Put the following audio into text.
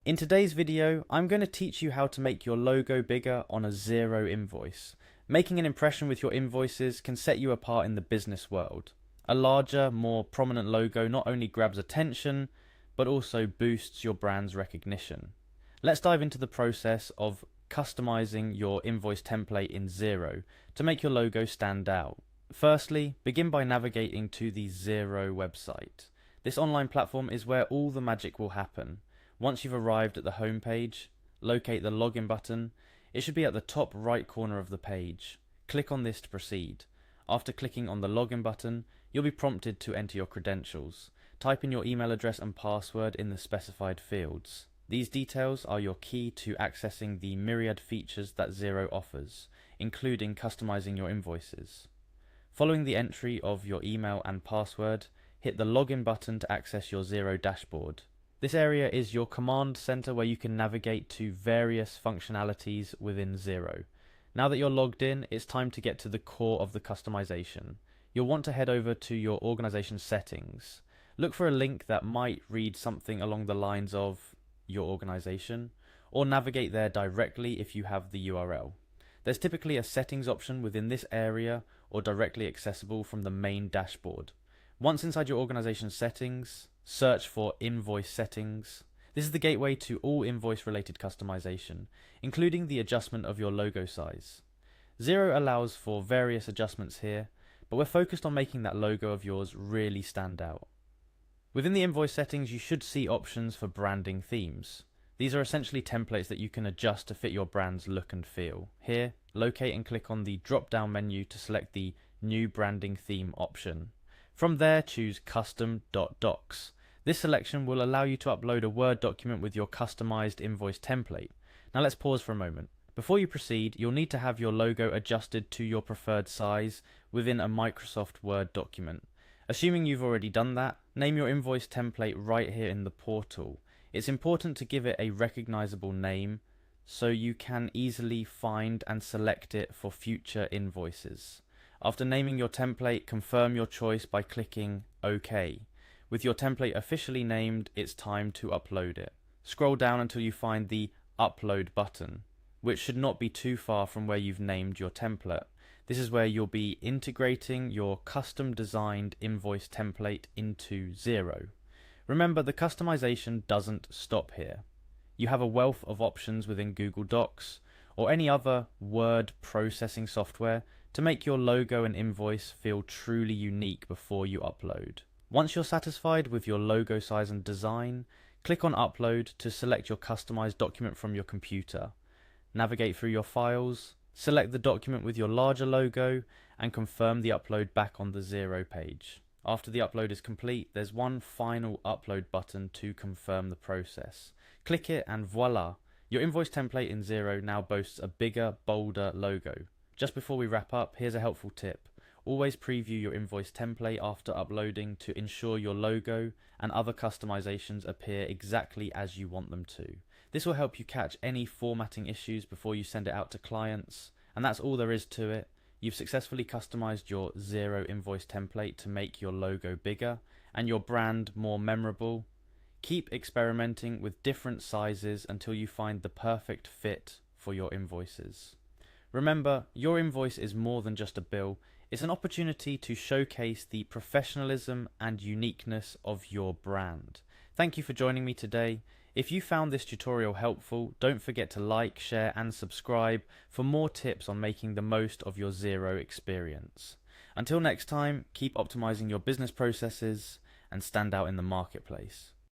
In today's video, I'm going to teach you how to make your logo bigger on a Xero invoice. Making an impression with your invoices can set you apart in the business world. A larger, more prominent logo not only grabs attention, but also boosts your brand's recognition. Let's dive into the process of customizing your invoice template in Xero to make your logo stand out. Firstly, begin by navigating to the Xero website. This online platform is where all the magic will happen. Once you've arrived at the home page, locate the login button. It should be at the top right corner of the page. Click on this to proceed. After clicking on the login button, you'll be prompted to enter your credentials. Type in your email address and password in the specified fields. These details are your key to accessing the myriad features that Xero offers, including customizing your invoices. Following the entry of your email and password, hit the login button to access your Xero dashboard. This area is your command center where you can navigate to various functionalities within Xero. Now that you're logged in, it's time to get to the core of the customization. You'll want to head over to your organization settings. Look for a link that might read something along the lines of your organization, or navigate there directly if you have the URL. There's typically a settings option within this area or directly accessible from the main dashboard. Once inside your organization settings, search for Invoice Settings. This is the gateway to all invoice-related customization, including the adjustment of your logo size. Xero allows for various adjustments here, but we're focused on making that logo of yours really stand out. Within the invoice settings, you should see options for branding themes. These are essentially templates that you can adjust to fit your brand's look and feel. Here, locate and click on the drop-down menu to select the New Branding Theme option. From there, choose Custom.docs. This selection will allow you to upload a Word document with your customized invoice template. Now let's pause for a moment. Before you proceed, you'll need to have your logo adjusted to your preferred size within a Microsoft Word document. Assuming you've already done that, name your invoice template right here in the portal. It's important to give it a recognizable name so you can easily find and select it for future invoices. After naming your template, confirm your choice by clicking OK. With your template officially named, it's time to upload it. Scroll down until you find the Upload button, which should not be too far from where you've named your template. This is where you'll be integrating your custom designed invoice template into Xero. Remember, the customization doesn't stop here. You have a wealth of options within Google Docs or any other word processing software to make your logo and invoice feel truly unique before you upload. Once you're satisfied with your logo size and design, click on Upload to select your customized document from your computer. Navigate through your files, select the document with your larger logo, and confirm the upload back on the Xero page. After the upload is complete, there's one final upload button to confirm the process. Click it and voila! Your invoice template in Xero now boasts a bigger, bolder logo. Just before we wrap up, here's a helpful tip. Always preview your invoice template after uploading to ensure your logo and other customizations appear exactly as you want them to. This will help you catch any formatting issues before you send it out to clients, and that's all there is to it. You've successfully customized your Xero invoice template to make your logo bigger and your brand more memorable. Keep experimenting with different sizes until you find the perfect fit for your invoices. Remember, your invoice is more than just a bill. It's an opportunity to showcase the professionalism and uniqueness of your brand. Thank you for joining me today. If you found this tutorial helpful, don't forget to like, share and subscribe for more tips on making the most of your Xero experience. Until next time, keep optimizing your business processes and stand out in the marketplace.